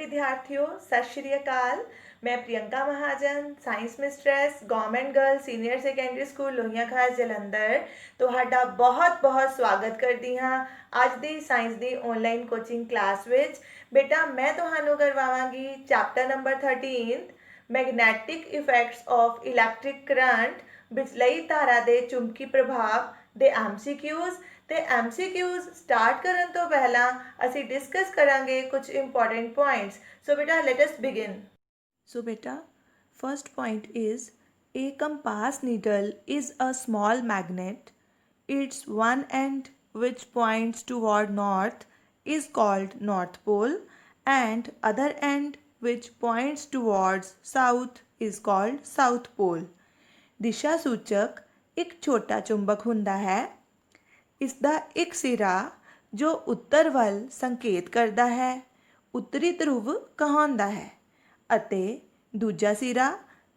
विद्यार्थियों, सत श्री अकाल। मैं Priyanka Mahajan, science mistress, government girl senior secondary school Lohian Khas Jalandhar ਤੁਹਾਡਾ बहुत स्वागत करती हाँ ਅੱਜ ਦੀ ਸਾਇੰਸ ਦੀ ਆਨਲਾਈਨ ਕੋਚਿੰਗ ਕਲਾਸ ਵਿੱਚ। ਬੇਟਾ ਮੈਂ ਤੁਹਾਨੂੰ ਕਰਵਾਵਾਂਗੀ chapter number 13 magnetic effects of electric current, ਬਿਜਲਈ ਧਾਰਾ ਦੇ ਚੁੰਬਕੀ ਪ੍ਰਭਾਵ ਦੇ MCQs। ਤੇ MCQs ਸਟਾਰਟ ਕਰਨ ਤੋਂ ਪਹਿਲਾਂ ਅਸੀਂ ਡਿਸਕਸ ਕਰਾਂਗੇ ਕੁਝ ਇੰਪੋਰਟੈਂਟ ਪੁਆਇੰਟਸ। ਸੋ ਬੇਟਾ ਲੈਟ ਅਸ ਬਿਗਿਨ। ਸੋ ਬੇਟਾ first point is a compass needle is a small magnet. Its one end which points toward north is called North Pole and other end which points towards south is called South Pole. ਦਿਸ਼ਾ ਸੂਚਕ ਇੱਕ ਛੋਟਾ ਚੁੰਬਕ ਹੁੰਦਾ ਹੈ। ਇਸ ਦਾ ਇੱਕ ਸਿਰਾ ਜੋ ਉੱਤਰ ਵੱਲ ਸੰਕੇਤ ਕਰਦਾ ਹੈ ਉੱਤਰੀ ਧਰੁਵ ਕਹਾਉਂਦਾ ਹੈ ਅਤੇ ਦੂਜਾ ਸਿਰਾ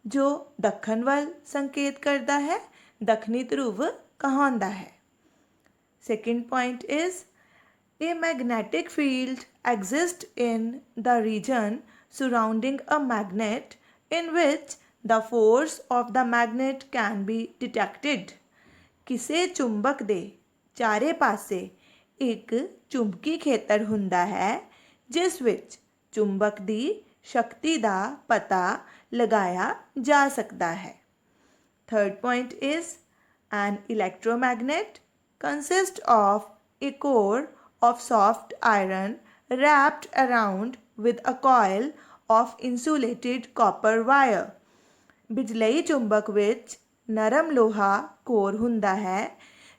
ਜੋ ਦੱਖਣ ਵੱਲ ਸੰਕੇਤ ਕਰਦਾ ਹੈ ਦੱਖਣੀ ਧਰੁਵ ਕਹਾਉਂਦਾ ਹੈ। Second point is a magnetic field exists in the region surrounding a magnet in which the force of the magnet can be detected. ਕਿਸੇ ਚੁੰਬਕ ਦੇ ਚਾਰੇ ਪਾਸੇ ਇੱਕ ਚੁੰਬਕੀ ਖੇਤਰ ਹੁੰਦਾ ਹੈ ਜਿਸ ਵਿੱਚ ਚੁੰਬਕ ਦੀ ਸ਼ਕਤੀ ਦਾ ਪਤਾ ਲਗਾਇਆ ਜਾ ਸਕਦਾ ਹੈ। Third point is an electromagnet consists of a core of soft iron wrapped around with a coil of insulated copper wire. ਬਿਜਲਈ ਚੁੰਬਕ ਵਿੱਚ ਨਰਮ ਲੋਹਾ ਕੋਰ ਹੁੰਦਾ ਹੈ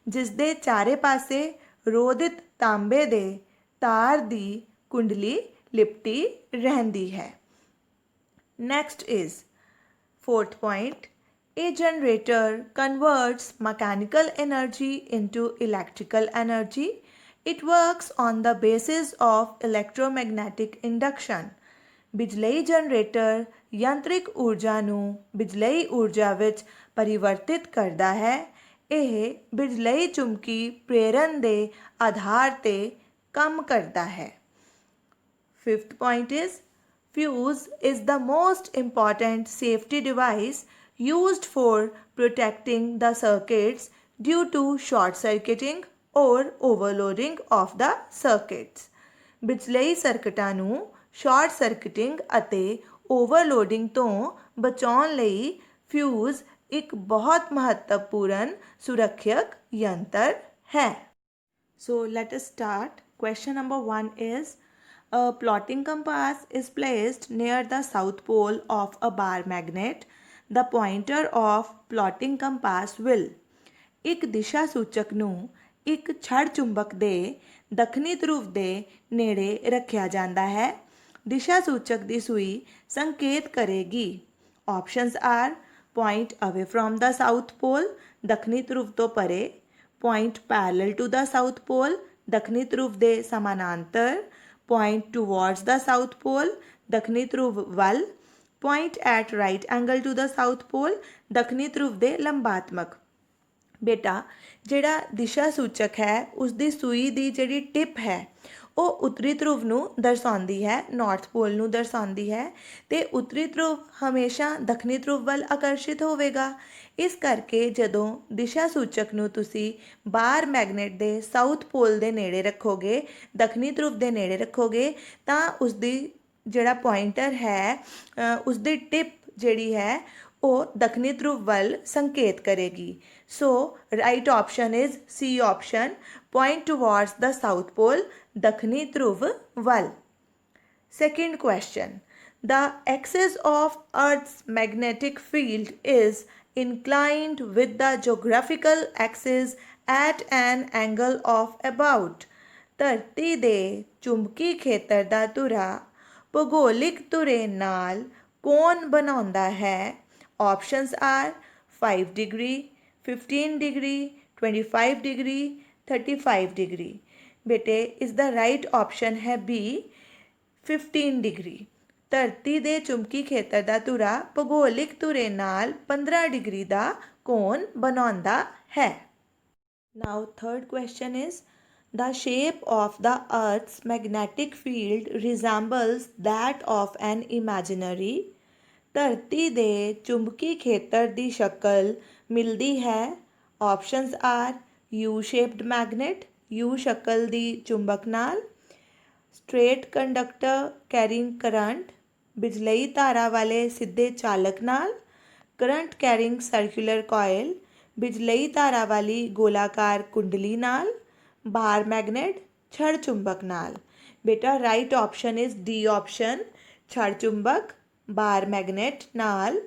ਜਿਸ ਦੇ ਚਾਰੇ ਪਾਸੇ ਰੋਧਿਤ ਤਾਂਬੇ ਦੇ ਤਾਰ ਦੀ ਕੁੰਡਲੀ ਲਿਪਟੀ ਰਹਿੰਦੀ ਹੈ। Next is fourth point. A generator converts mechanical energy into electrical energy. It works on the basis of electromagnetic induction. ਬਿਜਲਈ ਜਨਰੇਟਰ ਯੰਤਰਿਕ ਊਰਜਾ ਨੂੰ ਬਿਜਲਈ ਊਰਜਾ ਵਿੱਚ ਪਰਿਵਰਤਿਤ ਕਰਦਾ ਹੈ। ਇਹ ਬਿਜਲਈ ਚੁੰਬਕੀ ਪ੍ਰੇਰਣ ਦੇ ਆਧਾਰ ਤੇ ਕੰਮ ਕਰਦਾ ਹੈ। Fifth point is fuse is the most important safety device used for protecting the circuits due to short circuiting or overloading of the circuits. ਬਿਜਲਈ ਸਰਕਟਾਂ ਨੂੰ ਸ਼ਾਰਟ ਸਰਕਟਿੰਗ ਅਤੇ ਓਵਰਲੋਡਿੰਗ ਤੋਂ ਬਚਾਉਣ ਲਈ ਫਿਊਜ਼ ਇੱਕ ਬਹੁਤ ਮਹੱਤਵਪੂਰਨ ਸੁਰੱਖਿਅਕ ਯੰਤਰ ਹੈ। ਸੋ let us start. Question number 1 is a plotting compass is placed near the south pole of a bar magnet. The pointer of plotting compass will ਇੱਕ ਦਿਸ਼ਾ ਸੂਚਕ ਨੂੰ ਇੱਕ ਛੜ ਚੁੰਬਕ ਦੇ ਦੱਖਣੀ ਧਰੁਵ ਦੇ ਨੇੜੇ ਰੱਖਿਆ ਜਾਂਦਾ ਹੈ। ਦਿਸ਼ਾ ਸੂਚਕ ਦੀ ਸੂਈ ਸੰਕੇਤ ਕਰੇਗੀ। Options are point away from the south pole ਦੱਖਣੀ ਧਰੁਵ ਤੋਂ ਪਰੇ, point parallel to the south pole ਦੱਖਣੀ ਧਰੁਵ ਦੇ ਸਮਾਨਾਂਤਰ, point towards the south pole ਦੱਖਣੀ ਧਰੁਵ ਵੱਲ, point at right angle to the south pole ਦੱਖਣੀ ਧਰੁਵ ਦੇ ਲੰਬਾਤਮਕ। ਬੇਟਾ ਜਿਹੜਾ ਦਿਸ਼ਾ ਸੂਚਕ ਹੈ ਉਸ ਦੀ ਸੂਈ ਦੀ ਜਿਹੜੀ ਟਿਪ ਹੈ ਉਹ ਉੱਤਰੀ ਧਰੁਵ ਨੂੰ ਦਰਸਾਉਂਦੀ ਹੈ, ਨਾਰਥ ਪੋਲ ਨੂੰ ਦਰਸਾਉਂਦੀ ਹੈ ਅਤੇ ਉੱਤਰੀ ਧਰੁਵ ਹਮੇਸ਼ਾ ਦੱਖਣੀ ਧਰੁਵ ਵੱਲ ਆਕਰਸ਼ਿਤ ਹੋਵੇਗਾ। ਇਸ ਕਰਕੇ ਜਦੋਂ ਦਿਸ਼ਾ ਸੂਚਕ ਨੂੰ ਤੁਸੀਂ ਬਾਰ ਮੈਗਨੇਟ ਦੇ ਸਾਊਥ ਪੋਲ ਦੇ ਨੇੜੇ ਰੱਖੋਗੇ, ਦੱਖਣੀ ਧਰੁਵ ਦੇ ਨੇੜੇ ਰੱਖੋਗੇ ਤਾਂ ਉਸਦੀ ਜਿਹੜਾ ਪੁਆਇੰਟਰ ਹੈ ਉਸਦੀ ਟਿਪ ਜਿਹੜੀ ਹੈ ਉਹ ਦੱਖਣੀ ਧਰੁਵ ਵੱਲ ਸੰਕੇਤ ਕਰੇਗੀ। ਸੋ right option is C option, point towards the south pole ਦੱਖਣੀ ਧਰੁਵ ਵੱਲ। Second question. The axis of Earth's magnetic field is inclined with the geographical axis at an angle of about. ਧਰਤੀ ਦੇ ਚੁੰਬਕੀ ਖੇਤਰ ਦਾ ਧੁਰਾ ਭੂਗੋਲਿਕ ਧੁਰੇ ਨਾਲ ਕੋਣ ਬਣਾਉਂਦਾ ਹੈ। Options are 5 degree, 15 degree, 25 degree, 35 degree. ਬੇਟੇ ਇਸ ਦਾ ਰਾਈਟ ਆਪਸ਼ਨ ਹੈ B 15 ਡਿਗਰੀ। ਧਰਤੀ ਦੇ ਚੁੰਬਕੀ ਖੇਤਰ ਦਾ ਧੁਰਾ ਭੂਗੋਲਿਕ ਧੁਰੇ ਨਾਲ 15 ਡਿਗਰੀ ਦਾ ਕੋਣ ਬਣਾਉਂਦਾ ਹੈ। Now third question is The shape of the Earth's magnetic field resembles that of an imaginary। ਧਰਤੀ ਦੇ ਚੁੰਬਕੀ ਖੇਤਰ ਦੀ ਸ਼ਕਲ ਮਿਲਦੀ ਹੈ। Options are you shaped magnet, you ਸ਼ਕਲ ਦੀ ਚੁੰਬਕ ਨਾਲ, ਸਟ੍ਰੇਟ ਕੰਡਕਟਰ ਕੈਰਿੰਗ ਕਰੰਟ, ਬਿਜਲਈ ਧਾਰਾ ਵਾਲੇ ਸਿੱਧੇ ਚਾਲਕ ਨਾਲ, ਕਰੰਟ ਕੈਰਿੰਗ ਸਰਕੂਲਰ ਕੋਇਲ, ਬਿਜਲਈ ਧਾਰਾ ਵਾਲੀ ਗੋਲਾਕਾਰ ਕੁੰਡਲੀ ਨਾਲ, ਬਾਰ ਮੈਗਨੇਟ ਛੜ ਚੁੰਬਕ ਨਾਲ। ਬੇਟਾ right option is D option, ਛੜ ਚੁੰਬਕ ਬਾਰ ਮੈਗਨੇਟ ਨਾਲ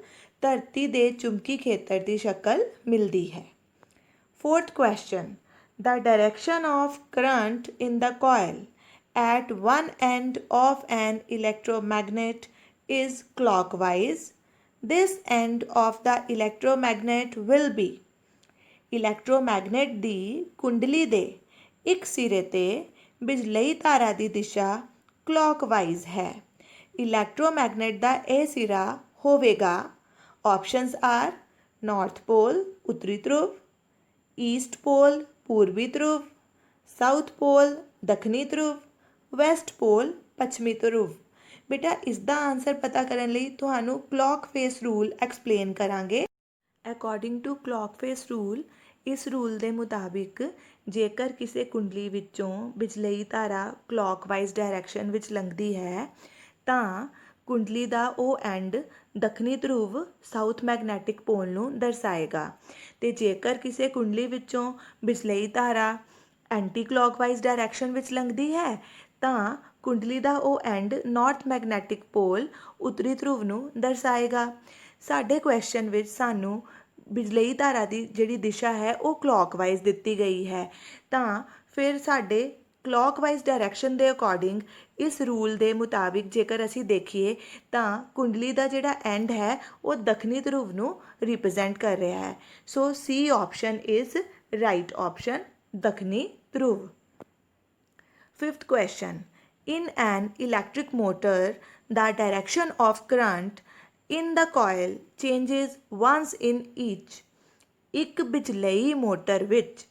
ਧਰਤੀ ਦੇ ਚੁੰਬਕੀ ਖੇਤਰ ਦੀ ਸ਼ਕਲ ਮਿਲਦੀ ਹੈ। Fourth question, the direction of current in the coil at one end of an electromagnet is clockwise. This end of the electromagnet will be। ਇਲੈਕਟ੍ਰੋਮੈਗਨੇਟ ਦੀ ਕੁੰਡਲੀ ਦੇ ਇੱਕ ਸਿਰੇ ਤੇ ਬਿਜਲਈ ਧਾਰਾ ਦੀ ਦਿਸ਼ਾ ਕਲੌਕਵਾਈਜ਼ ਹੈ। ਇਲੈਕਟ੍ਰੋਮੈਗਨੇਟ ਦਾ ਇਹ ਸਿਰਾ ਹੋਵੇਗਾ। ਆਪਸ਼ਨਸ ਆਰ ਨਾਰਥ ਪੋਲ ਉੱਤਰੀ ਧਰੁਵ, ਈਸਟ ਪੋਲ ਪੂਰਬੀ ਧਰੁਵ, ਸਾਊਥ ਪੋਲ ਦੱਖਣੀ ਧਰੁਵ, ਵੈਸਟ ਪੋਲ ਪੱਛਮੀ ਧਰੁਵ। ਬੇਟਾ ਇਸ ਦਾ ਆਨਸਰ ਪਤਾ ਕਰਨ ਲਈ ਤੁਹਾਨੂੰ ਕਲੌਕ ਫੇਸ ਰੂਲ ਐਕਸਪਲੇਨ ਕਰਾਂਗੇ। According to clock face rule, ਇਸ ਰੂਲ ਦੇ ਮੁਤਾਬਿਕ ਜੇਕਰ ਕਿਸੇ ਕੁੰਡਲੀ ਵਿੱਚੋਂ ਬਿਜਲਈ ਧਾਰਾ ਕਲੌਕਵਾਈਜ਼ ਡਾਇਰੈਕਸ਼ਨ ਵਿੱਚ ਲੰਘਦੀ ਹੈ ਤਾਂ ਕੁੰਡਲੀ ਦਾ ਉਹ ਐਂਡ ਦੱਖਣੀ ਧਰੁਵ ਸਾਊਥ ਮੈਗਨੈਟਿਕ ਪੋਲ ਨੂੰ ਦਰਸਾਏਗਾ। ਅਤੇ ਜੇਕਰ ਕਿਸੇ ਕੁੰਡਲੀ ਵਿੱਚੋਂ ਬਿਜਲਈ ਧਾਰਾ ਐਂਟੀ ਕਲੌਕਵਾਈਜ਼ ਡਾਇਰੈਕਸ਼ਨ ਵਿੱਚ ਲੰਘਦੀ ਹੈ ਤਾਂ ਕੁੰਡਲੀ ਦਾ ਉਹ ਐਂਡ ਨਾਰਥ ਮੈਗਨੈਟਿਕ ਪੋਲ ਉੱਤਰੀ ਧਰੁਵ ਨੂੰ ਦਰਸਾਏਗਾ। ਸਾਡੇ ਕੁਐਸਚਨ ਵਿੱਚ ਸਾਨੂੰ ਬਿਜਲਈ ਧਾਰਾ ਦੀ ਜਿਹੜੀ ਦਿਸ਼ਾ ਹੈ ਉਹ ਕਲੌਕਵਾਈਜ਼ ਦਿੱਤੀ ਗਈ ਹੈ, ਤਾਂ ਫਿਰ ਸਾਡੇ ਕਲੌਕਵਾਈਜ਼ ਡਾਇਰੈਕਸ਼ਨ ਦੇ ਅਕੋਰਡਿੰਗ ਇਸ ਰੂਲ ਦੇ ਮੁਤਾਬਿਕ ਜੇਕਰ ਅਸੀਂ ਦੇਖੀਏ ਤਾਂ ਕੁੰਡਲੀ ਦਾ ਜਿਹੜਾ ਐਂਡ ਹੈ ਉਹ ਦੱਖਣੀ ਧਰੁਵ ਨੂੰ ਰਿਪਰੈਜ਼ੈਂਟ ਕਰ ਰਿਹਾ ਹੈ। So C option is right option, ਦੱਖਣੀ ਧਰੁਵ। Fifth question, in an electric motor the direction of current in the coil changes once in each। ਇੱਕ ਬਿਜਲਈ ਮੋਟਰ ਵਿੱਚ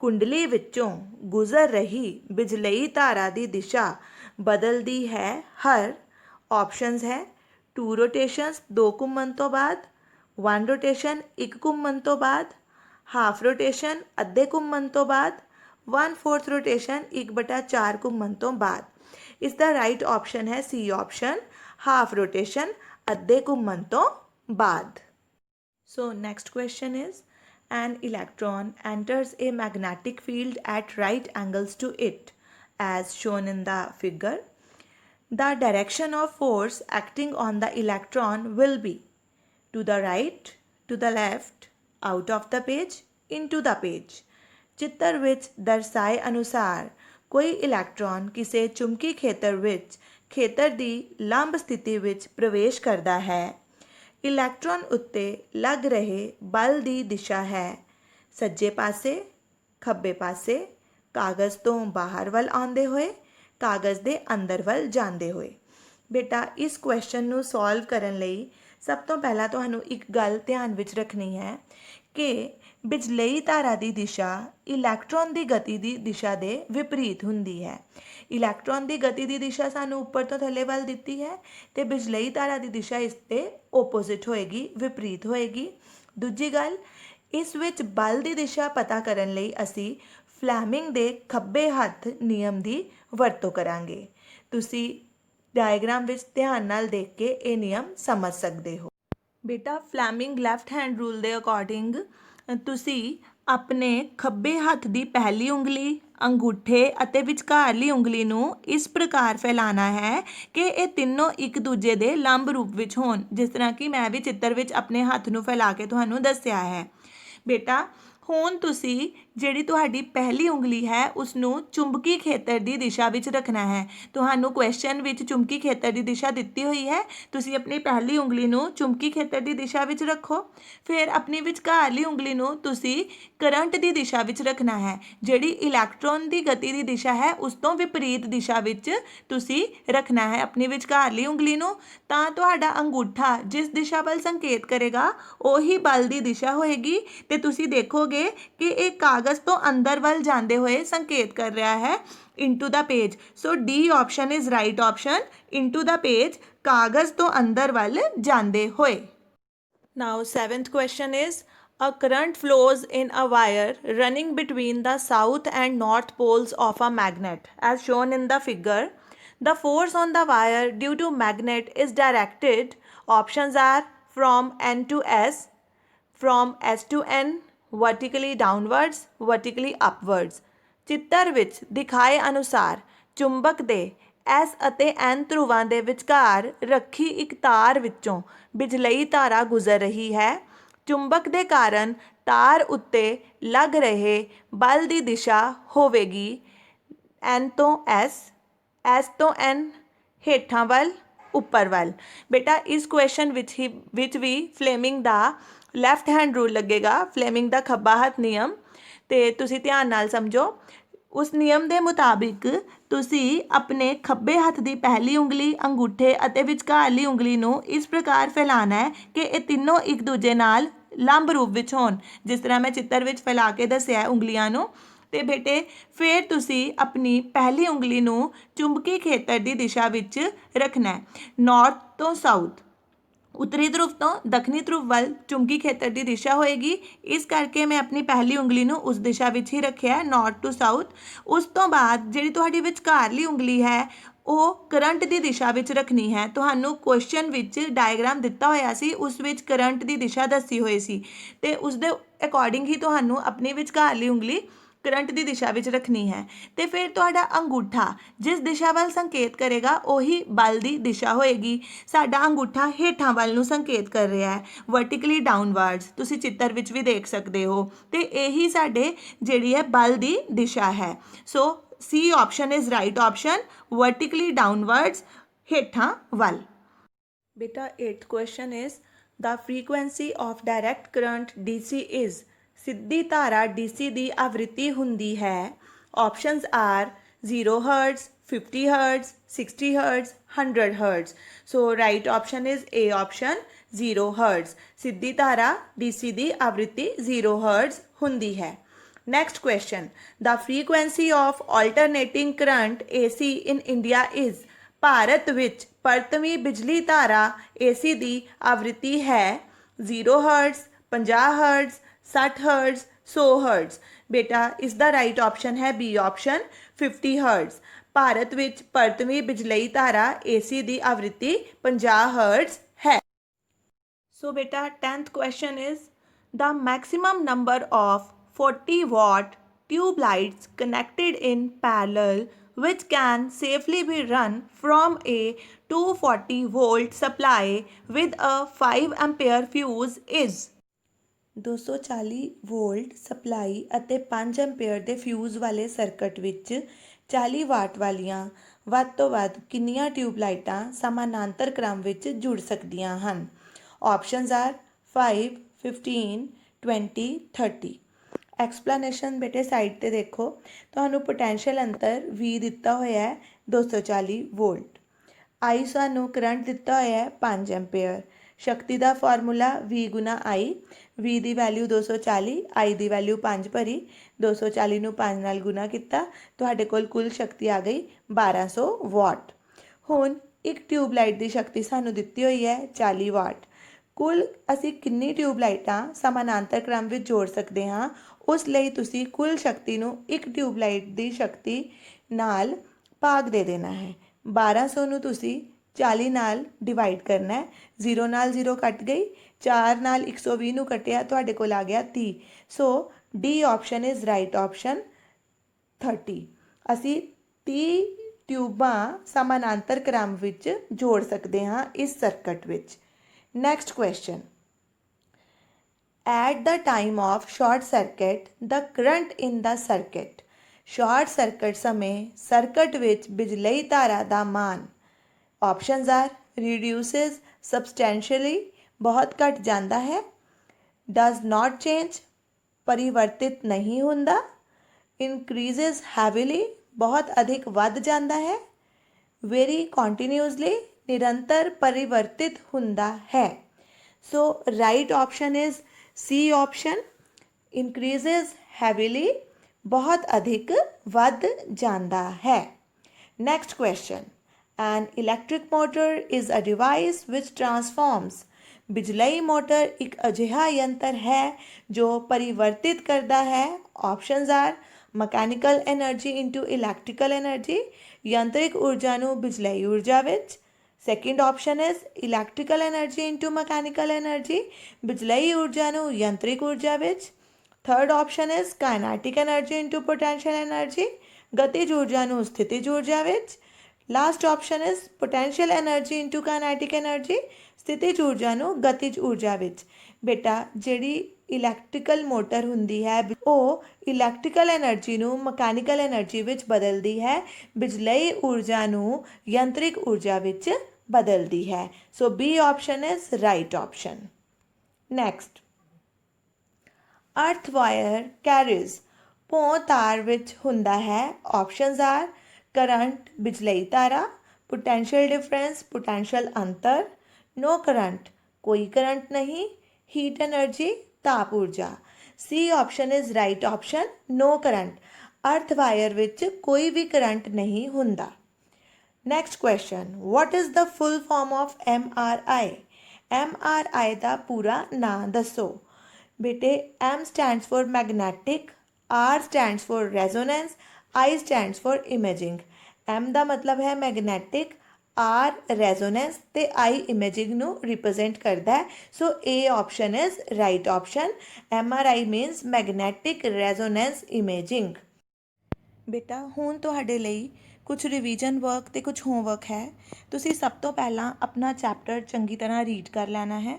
ਕੁੰਡਲੀ ਵਿੱਚੋਂ ਗੁਜ਼ਰ ਰਹੀ ਬਿਜਲਈ ਧਾਰਾ ਦੀ ਦਿਸ਼ਾ ਬਦਲਦੀ ਹੈ ਹਰ। ਆਪਸ਼ਨਸ ਹੈ 2 ਰੋਟੇਸ਼ਨਸ 2 ਘੁੰਮਣ ਤੋਂ ਬਾਅਦ, 1 ਰੋਟੇਸ਼ਨ 1 ਘੁੰਮਣ ਤੋਂ ਬਾਅਦ, ਹਾਫ ਰੋਟੇਸ਼ਨ ਅੱਧੇ ਘੁੰਮਣ ਤੋਂ ਬਾਅਦ, 1/4 ਰੋਟੇਸ਼ਨ 1/4 ਘੁੰਮਣ ਤੋਂ ਬਾਅਦ। ਇਸ ਦਾ ਰਾਈਟ ਆਪਸ਼ਨ ਹੈ ਸੀ ਆਪਸ਼ਨ, ਹਾਫ ਰੋਟੇਸ਼ਨ ਅੱਧੇ ਘੁੰਮਣ ਤੋਂ ਬਾਅਦ। So next question is an electron enters a magnetic field at right angles to it as shown in the figure। The direction of force acting on the electron will be to the right, to the left, out of the page, into the page। ਚਿੱਤਰ ਵਿੱਚ ਦਰਸਾਏ ਅਨੁਸਾਰ ਕੋਈ electron ਕਿਸੇ ਚੁੰਬਕੀ ਖੇਤਰ ਵਿੱਚ ਖੇਤਰ ਦੀ ਲੰਬ ਸਥਿਤੀ ਵਿੱਚ ਪ੍ਰਵੇਸ਼ ਕਰਦਾ ਹੈ। ਇਲੈਕਟ੍ਰੋਨ ਉੱਤੇ ਲੱਗ ਰਹੇ ਬਲ ਦੀ ਦਿਸ਼ਾ ਹੈ ਸੱਜੇ ਪਾਸੇ, ਖੱਬੇ ਪਾਸੇ, ਕਾਗਜ਼ ਤੋਂ ਬਾਹਰ ਵੱਲ ਆਉਂਦੇ ਹੋਏ, ਕਾਗਜ਼ ਦੇ ਅੰਦਰ ਵੱਲ ਜਾਂਦੇ ਹੋਏ। ਬੇਟਾ ਇਸ ਕੁਐਸਚਨ ਨੂੰ ਸੋਲਵ ਕਰਨ ਲਈ ਸਭ ਤੋਂ ਪਹਿਲਾਂ ਤੁਹਾਨੂੰ ਇੱਕ ਗੱਲ ਧਿਆਨ ਵਿੱਚ ਰੱਖਣੀ ਹੈ ਕਿ ਬਿਜਲਈ ਧਾਰਾ ਦੀ ਦਿਸ਼ਾ ਇਲੈਕਟ੍ਰੋਨ ਦੀ ਗਤੀ ਦੀ ਦਿਸ਼ਾ ਦੇ ਵਿਪਰੀਤ ਹੁੰਦੀ ਹੈ। ਇਲੈਕਟ੍ਰੋਨ ਦੀ ਗਤੀ ਦੀ ਦਿਸ਼ਾ ਸਾਨੂੰ ਉੱਪਰ ਤੋਂ ਥੱਲੇ ਵੱਲ ਦਿੱਤੀ ਹੈ ਅਤੇ ਬਿਜਲਈ ਧਾਰਾ ਦੀ ਦਿਸ਼ਾ ਇਸ ਦੇ ਓਪੋਜ਼ਿਟ ਹੋਏਗੀ, ਵਿਪਰੀਤ ਹੋਏਗੀ। ਦੂਜੀ ਗੱਲ, ਇਸ ਵਿੱਚ ਬਲ ਦੀ ਦਿਸ਼ਾ ਪਤਾ ਕਰਨ ਲਈ ਅਸੀਂ ਫਲੈਮਿੰਗ ਦੇ ਖੱਬੇ ਹੱਥ ਨਿਯਮ ਦੀ ਵਰਤੋਂ ਕਰਾਂਗੇ। ਤੁਸੀਂ ਡਾਇਗਰਾਮ ਵਿੱਚ ਧਿਆਨ ਨਾਲ ਦੇਖ ਕੇ ਇਹ ਨਿਯਮ ਸਮਝ ਸਕਦੇ ਹੋ। ਬੇਟਾ ਫਲੈਮਿੰਗ ਲੈਫਟ ਹੈਂਡ ਰੂਲ ਦੇ ਅਕੋਰਡਿੰਗ ਤੁਸੀਂ ਆਪਣੇ ਖੱਬੇ ਹੱਥ ਦੀ ਪਹਿਲੀ ਉਂਗਲੀ, ਅੰਗੂਠੇ ਅਤੇ ਵਿਚਕਾਰਲੀ ਉਂਗਲੀ ਨੂੰ ਇਸ ਪ੍ਰਕਾਰ ਫੈਲਾਉਣਾ ਹੈ ਕਿ ਇਹ ਤਿੰਨੋਂ ਇੱਕ ਦੂਜੇ ਦੇ ਲੰਬ ਰੂਪ ਵਿੱਚ ਹੋਣ, ਜਿਸ ਤਰ੍ਹਾਂ ਕਿ ਮੈਂ ਵੀ ਚਿੱਤਰ ਵਿੱਚ ਆਪਣੇ ਹੱਥ ਨੂੰ ਫੈਲਾ ਕੇ ਤੁਹਾਨੂੰ ਦੱਸਿਆ ਹੈ। ਬੇਟਾ ਹੁਣ ਤੁਸੀਂ ਜਿਹੜੀ ਤੁਹਾਡੀ ਪਹਿਲੀ ਉਂਗਲੀ ਹੈ ਉਸਨੂੰ ਚੁੰਬਕੀ ਖੇਤਰ ਦੀ ਦਿਸ਼ਾ ਵਿੱਚ ਰੱਖਣਾ ਹੈ। ਤੁਹਾਨੂੰ ਕੁਐਸਚਨ ਵਿੱਚ ਚੁੰਬਕੀ ਖੇਤਰ ਦੀ ਦਿਸ਼ਾ ਦਿੱਤੀ ਹੋਈ ਹੈ, ਤੁਸੀਂ ਆਪਣੀ ਪਹਿਲੀ ਉਂਗਲੀ ਨੂੰ ਚੁੰਬਕੀ ਖੇਤਰ ਦੀ ਦਿਸ਼ਾ ਵਿੱਚ ਰੱਖੋ। ਫਿਰ ਆਪਣੀ ਵਿਚਕਾਰਲੀ ਉਂਗਲੀ ਨੂੰ ਤੁਸੀਂ ਕਰੰਟ ਦੀ ਦਿਸ਼ਾ ਵਿੱਚ ਰੱਖਣਾ ਹੈ। ਜਿਹੜੀ ਇਲੈਕਟ੍ਰੋਨ ਦੀ ਗਤੀ ਦੀ ਦਿਸ਼ਾ ਹੈ ਉਸ ਤੋਂ ਵਿਪਰੀਤ ਦਿਸ਼ਾ ਵਿੱਚ ਤੁਸੀਂ ਰੱਖਣਾ ਹੈ ਆਪਣੀ ਵਿਚਕਾਰਲੀ ਉਂਗਲੀ ਨੂੰ। ਤਾਂ ਤੁਹਾਡਾ ਅੰਗੂਠਾ ਜਿਸ ਦਿਸ਼ਾ ਵੱਲ ਸੰਕੇਤ ਕਰੇਗਾ ਉਹੀ ਬਲ ਦੀ ਦਿਸ਼ਾ ਹੋਏਗੀ ਅਤੇ ਤੁਸੀਂ ਦੇਖੋਗੇ ਕਿ ਇਹ ਕਾਗਜ਼ ਕਾਗਜ਼ ਤੋਂ ਅੰਦਰ ਵੱਲ ਜਾਂਦੇ ਹੋਏ ਸੰਕੇਤ ਕਰ ਰਿਹਾ ਹੈ into the page. So D option is right option, into the page, ਕਾਗਜ਼ ਤੋਂ ਅੰਦਰ ਵੱਲ ਜਾਂਦੇ ਹੋਏ। Now, seventh question is, a current flows in a wire running between the south and north poles of a magnet, as shown in the figure. The force on the wire due to magnet is directed. Options are from N to S, from S to N, vertically downwards, vertically upwards. ਚਿੱਤਰ ਵਿੱਚ ਦਿਖਾਏ ਅਨੁਸਾਰ ਚੁੰਬਕ ਦੇ S ਅਤੇ N ਧਰੁਵਾਂ ਦੇ ਵਿਚਕਾਰ ਰੱਖੀ ਇੱਕ ਤਾਰ ਵਿੱਚੋਂ ਬਿਜਲਈ ਧਾਰਾ ਗੁਜ਼ਰ ਰਹੀ ਹੈ। ਚੁੰਬਕ ਦੇ ਕਾਰਨ ਤਾਰ ਉੱਤੇ ਲੱਗ ਰਹੇ ਬਲ ਦੀ ਦਿਸ਼ਾ ਹੋਵੇਗੀ N ਤੋਂ S, S ਤੋਂ N, ਹੇਠਾਂ ਵੱਲ, ਉੱਪਰ ਵੱਲ। ਬੇਟਾ ਇਸ ਕੁਐਸਚਨ ਵਿੱਚ ਵੀ ਫਲੇਮਿੰਗ ਦਾ ਲੈਫਟ ਹੈਂਡ ਰੂਲ ਲੱਗੇਗਾ, ਫਲੇਮਿੰਗ ਦਾ ਖੱਬਾ ਹੱਥ ਨਿਯਮ, ਤੇ ਤੁਸੀਂ ਧਿਆਨ ਨਾਲ ਸਮਝੋ। ਉਸ ਨਿਯਮ ਦੇ ਮੁਤਾਬਿਕ ਤੁਸੀਂ ਆਪਣੇ ਖੱਬੇ ਹੱਥ ਦੀ ਪਹਿਲੀ ਉਂਗਲੀ, ਅੰਗੂਠੇ ਅਤੇ ਵਿਚਕਾਰਲੀ ਉਂਗਲੀ ਨੂੰ ਇਸ ਪ੍ਰਕਾਰ ਫੈਲਾਉਣਾ ਹੈ ਕਿ ਇਹ ਤਿੰਨੋਂ ਇੱਕ ਦੂਜੇ ਨਾਲ ਲੰਬ ਰੂਪ ਵਿੱਚ ਹੋਣ, ਜਿਸ ਤਰ੍ਹਾਂ ਮੈਂ ਚਿੱਤਰ ਵਿੱਚ ਫੈਲਾ ਕੇ ਦੱਸਿਆ ਉਂਗਲੀਆਂ ਨੂੰ। ਤੇ ਬੇਟੇ ਫਿਰ ਤੁਸੀਂ ਆਪਣੀ ਪਹਿਲੀ ਉਂਗਲੀ ਨੂੰ ਚੁੰਬਕੀ ਖੇਤਰ ਦੀ ਦਿਸ਼ਾ ਵਿੱਚ ਰੱਖਣਾ, ਨਾਰਥ ਤੋਂ ਸਾਊਥ, ਉੱਤਰੀ ਧਰੁਵ ਤੋਂ ਦੱਖਣੀ ਧਰੁਵ ਵੱਲ ਚੁੰਬਕੀ ਖੇਤਰ ਦੀ ਦਿਸ਼ਾ ਹੋਏਗੀ। ਇਸ ਕਰਕੇ ਮੈਂ ਆਪਣੀ ਪਹਿਲੀ ਉਂਗਲੀ ਨੂੰ ਉਸ ਦਿਸ਼ਾ ਵਿੱਚ ਹੀ ਰੱਖਿਆ, ਨਾਰਥ ਟੂ ਸਾਊਥ। ਉਸ ਤੋਂ ਬਾਅਦ ਜਿਹੜੀ ਤੁਹਾਡੀ ਵਿਚਕਾਰਲੀ ਉਂਗਲੀ ਹੈ ਉਹ ਕਰੰਟ ਦੀ ਦਿਸ਼ਾ ਵਿੱਚ ਰੱਖਣੀ ਹੈ। ਤੁਹਾਨੂੰ ਕੁਐਸਚਨ ਵਿੱਚ ਡਾਇਗਰਾਮ ਦਿੱਤਾ ਹੋਇਆ ਸੀ, ਉਸ ਵਿੱਚ ਕਰੰਟ ਦੀ ਦਿਸ਼ਾ ਦੱਸੀ ਹੋਈ ਸੀ, ਅਤੇ ਉਸ ਦੇ ਅਕੋਰਡਿੰਗ ਹੀ ਤੁਹਾਨੂੰ ਆਪਣੀ ਵਿਚਕਾਰਲੀ ਉਂਗਲੀ ਕਰੰਟ ਦੀ ਦਿਸ਼ਾ ਵਿੱਚ ਰੱਖਣੀ ਹੈ। ਤੇ ਫਿਰ ਤੁਹਾਡਾ ਅੰਗੂਠਾ ਜਿਸ ਦਿਸ਼ਾ ਵੱਲ ਸੰਕੇਤ ਕਰੇਗਾ ਉਹੀ ਬਲ ਦੀ ਦਿਸ਼ਾ ਹੋਏਗੀ। ਸਾਡਾ ਅੰਗੂਠਾ ਹੇਠਾਂ ਵੱਲ ਨੂੰ ਸੰਕੇਤ ਕਰ ਰਿਹਾ ਹੈ, ਵਰਟੀਕਲੀ ਡਾਊਨਵਰਡਸ, ਤੁਸੀਂ ਚਿੱਤਰ ਵਿੱਚ ਵੀ ਦੇਖ ਸਕਦੇ ਹੋ। ਤੇ ਇਹੀ ਸਾਡੇ ਜਿਹੜੀ ਹੈ ਬਲ ਦੀ ਦਿਸ਼ਾ ਹੈ। So C option is right option, vertically downwards, ਹੇਠਾਂ ਵੱਲ। ਬੇਟਾ 8th question is, the frequency of direct current DC is, ਸਿੱਧੀ ਧਾਰਾ DC ਦੀ ਆਵ੍ਰਿਤੀ ਹੁੰਦੀ ਹੈ। Options are 0 hertz, 50 hertz, 60 hertz, 100 hertz. So right option is A option, 0 hertz. ਸਿੱਧੀ ਧਾਰਾ DC ਦੀ ਆਵ੍ਰਿਤੀ 0 ਹਰਟਜ਼ ਹੁੰਦੀ ਹੈ। Next question, the frequency of alternating current AC in India is, Bharat ਵਿੱਚ ਪਰਤਵੀਂ ਬਿਜਲੀ ਧਾਰਾ AC ਦੀ ਆਵ੍ਰਿਤੀ ਹੈ 0 ਹਰਟਜ਼, 50 ਹਰਟਜ਼, 60 ਹਰਟਜ਼, 100 ਹਰਟਜ਼। ਬੇਟਾ ਇਸ ਦਾ ਰਾਈਟ ਆਪਸ਼ਨ ਹੈ B ਆਪਸ਼ਨ, 50 ਹਰਟਜ਼। ਭਾਰਤ ਵਿੱਚ ਪਰਤਵੀਂ ਬਿਜਲਈ ਧਾਰਾ AC ਦੀ ਆਵ੍ਰਿਤੀ 50 ਹਰਟਜ਼ ਹੈ। ਸੋ ਬੇਟਾ 10th question is, the maximum number of 40 what tube lights connected in parallel which can safely be run from a 240 volt supply with a 5 ampere fuse is, 240 volt supply ਅਤੇ 5 ampere ਦੇ fuse ਵਾਲੇ circuit ਵਿੱਚ 40 ਵਾਟ ਵਾਲੀਆਂ ਵੱਧ ਤੋਂ ਵੱਧ ਕਿੰਨੀਆਂ tube ਲਾਈਟਾਂ ਸਮਾਨਾਂਤਰ ਕ੍ਰਮ ਵਿੱਚ ਜੁੜ ਸਕਦੀਆਂ ਹਨ? Options are 5, 15, 20, 30। ਐਕਸਪਲੇਨੇਸ਼ਨ ਬੇਟੇ ਸਾਈਡ 'ਤੇ ਦੇਖੋ, ਤੁਹਾਨੂੰ ਪੋਟੈਂਸ਼ੀਅਲ ਅੰਤਰ V ਦਿੱਤਾ ਹੋਇਆ ਹੈ 240 ਵੋਲਟ, I ਸਾਨੂੰ ਕਰੰਟ ਦਿੱਤਾ ਹੋਇਆ ਹੈ 5 ਐਂਪੀਅਰ। ਸ਼ਕਤੀ ਦਾ ਫਾਰਮੂਲਾ V ਗੁਣਾ I, V the value 240, I the value 5 ਭਰੀ, 240 ਨੂੰ 5 ਨਾਲ ਗੁਣਾ ਕੀਤਾ, ਤੁਹਾਡੇ ਕੋਲ ਕੁੱਲ ਸ਼ਕਤੀ ਆ ਗਈ 1200 ਵਾਟ। ਹੁਣ ਇੱਕ ਟਿਊਬ ਲਾਈਟ ਦੀ ਸ਼ਕਤੀ ਸਾਨੂੰ ਦਿੱਤੀ ਹੋਈ ਹੈ 40 ਵਾਟ। ਕੁੱਲ ਅਸੀਂ ਕਿੰਨੀ ਟਿਊਬ ਲਾਈਟਾਂ ਸਮਾਨਾਂਤਰ ਕ੍ਰਮ ਵਿੱਚ ਜੋੜ ਸਕਦੇ ਹਾਂ, ਉਸ ਲਈ ਤੁਸੀਂ ਕੁੱਲ ਸ਼ਕਤੀ ਨੂੰ ਇੱਕ ਟਿਊਬ ਲਾਈਟ ਦੀ ਸ਼ਕਤੀ ਨਾਲ ਭਾਗ ਦੇ ਦੇਣਾ ਹੈ। 1200 ਨੂੰ ਤੁਸੀਂ 40 ਨਾਲ ਡਿਵਾਈਡ ਕਰਨਾ ਹੈ, 0 ਨਾਲ 0 ਕੱਟ ਗਈ, 4 ਨਾਲ 120 ਨੂੰ ਕੱਟਿਆ, ਤੁਹਾਡੇ ਕੋਲ ਆ ਗਿਆ 30। So D option is right option, 30। ਅਸੀਂ 30 ਟਿਊਬਾਂ ਸਮਾਨਾਂਤਰ ਕ੍ਰਮ ਵਿੱਚ ਜੋੜ ਸਕਦੇ ਹਾਂ ਇਸ ਸਰਕਟ ਵਿੱਚ। Next question, at the time of short circuit the current in the circuit, short circuit ਸਮੇਂ ਸਰਕਟ ਵਿੱਚ ਬਿਜਲਈ ਧਾਰਾ ਦਾ ਮਾਨ। ਆਪਸ਼ਨਸ ਆਰ ਰਿਡਿਊਸਿਸ ਸਬਸਟੈਂਸ਼ੀਅਲੀ, ਬਹੁਤ ਘਟ ਜਾਂਦਾ ਹੈ, ਡਜ਼ ਨਾਟ ਚੇਂਜ, ਪਰਿਵਰਤਿਤ ਨਹੀਂ ਹੁੰਦਾ, ਇਨਕਰੀਜ਼ਿਸ ਹੈਵੀਲੀ, ਬਹੁਤ ਅਧਿਕ ਵੱਧ ਜਾਂਦਾ ਹੈ, ਵੈਰੀ ਕੰਟੀਨਿਊਸਲੀ, ਨਿਰੰਤਰ ਪਰਿਵਰਤਿਤ ਹੁੰਦਾ ਹੈ। So right option is C option, increases heavily ਬਹੁਤ ਅਧਿਕ ਵੱਧ ਜਾਂਦਾ ਹੈ। Next question, an electric motor is a device which transforms. ਬਿਜਲਈ ਮੋਟਰ ਇੱਕ ਅਜਿਹਾ ਯੰਤਰ ਹੈ ਜੋ ਪਰਿਵਰਤਿਤ ਕਰਦਾ ਹੈ। Options are mechanical energy into electrical energy, ਯੰਤਰਿਕ ਊਰਜਾ ਨੂੰ ਬਿਜਲਈ ਊਰਜਾ ਵਿੱਚ। Second option is electrical energy into mechanical energy, ਬਿਜਲਈ ਊਰਜਾ ਨੂੰ ਯੰਤਰਿਕ ਊਰਜਾ ਵਿੱਚ। Third option is kinetic energy into potential energy, ਗਤਿਜ ਊਰਜਾ ਨੂੰ ਸਥਿਤਿਜ ਊਰਜਾ ਵਿੱਚ। Last option is potential energy into kinetic energy, ਸਥਿਤਿਜ ਊਰਜਾ ਨੂੰ ਗਤਿਜ ਊਰਜਾ ਵਿੱਚ। ਬੇਟਾ ਜਿਹੜੀ ਇਲੈਕਟ੍ਰੀਕਲ ਮੋਟਰ ਹੁੰਦੀ ਹੈ ਉਹ ਇਲੈਕਟ੍ਰੀਕਲ ਐਨਰਜੀ ਨੂੰ ਮਕੈਨੀਕਲ ਐਨਰਜੀ ਵਿੱਚ ਬਦਲਦੀ ਹੈ, ਬਿਜਲਈ ਊਰਜਾ ਨੂੰ ਯੰਤਰਿਕ ਊਰਜਾ ਵਿੱਚ ਬਦਲਦੀ ਹੈ। So B option is right option. Next, earth wire carries ਭੌਂ ਤਾਰ ਵਿੱਚ ਹੁੰਦਾ ਹੈ। ਆਪਸ਼ਨਸ ਆਰ ਕਰੰਟ ਬਿਜਲਈ ਤਾਰਾ, ਪੋਟੈਂਸ਼ੀਅਲ ਡਿਫਰੈਂਸ ਪੋਟੈਂਸ਼ੀਅਲ ਅੰਤਰ, नो करंट कोई करंट नहीं, हीट एनर्जी ताप ऊर्जा। C option is right option, no current, earth wire विच कोई भी करंट नहीं हुंदा। Next question, what is the full form of MRI। MRI का पूरा नाम दसो। बेटे M stands for magnetic, R stands for resonance, I stands for imaging. M का मतलब है मैगनैटिक, आर रेजोनेंस ते आई इमेजिंग ਨੂੰ ਰਿਪਰੈਜ਼ੈਂਟ ਕਰਦਾ ਹੈ। So A option is right option. MRI means magnetic resonance imaging. ਬੇਟਾ ਹੁਣ ਤੁਹਾਡੇ ਲਈ ਕੁਝ ਰਿਵੀਜ਼ਨ ਵਰਕ ਤੇ ਕੁਝ ਹੋਮਵਰਕ ਹੈ। ਤੁਸੀਂ ਸਭ ਤੋਂ ਪਹਿਲਾਂ ਆਪਣਾ ਚੈਪਟਰ ਚੰਗੀ ਤਰ੍ਹਾਂ ਰੀਡ ਕਰ ਲੈਣਾ ਹੈ।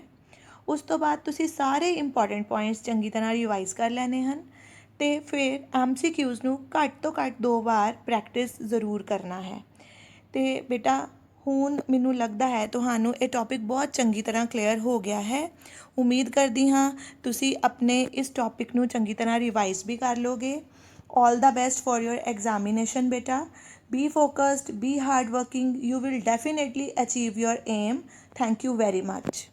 ਉਸ ਤੋਂ ਬਾਅਦ ਤੁਸੀਂ ਸਾਰੇ ਇੰਪੋਰਟੈਂਟ ਪੁਆਇੰਟਸ ਚੰਗੀ ਤਰ੍ਹਾਂ ਰਿਵਾਈਜ਼ ਕਰ ਲੈਣੇ ਹਨ ਤੇ ਫਿਰ MCQs ਨੂੰ ਘੱਟ ਤੋਂ ਘੱਟ 2 ਵਾਰ ਪ੍ਰੈਕਟਿਸ ਜ਼ਰੂਰ ਕਰਨਾ ਹੈ। ਤੇ ਬੇਟਾ ਹੁਣ ਮੈਨੂੰ ਲੱਗਦਾ ਹੈ ਤੁਹਾਨੂੰ ਇਹ ਟੌਪਿਕ ਬਹੁਤ ਚੰਗੀ ਤਰ੍ਹਾਂ ਕਲੀਅਰ ਹੋ ਗਿਆ ਹੈ। ਉਮੀਦ ਕਰਦੀ ਹਾਂ ਤੁਸੀਂ ਆਪਣੇ ਇਸ ਟੌਪਿਕ ਨੂੰ ਚੰਗੀ ਤਰ੍ਹਾਂ ਰਿਵਾਈਜ਼ ਵੀ ਕਰ ਲਓਗੇ। All the best for your examination बेटा। Be focused, be hard working, you will definitely achieve your aim. Thank you very much.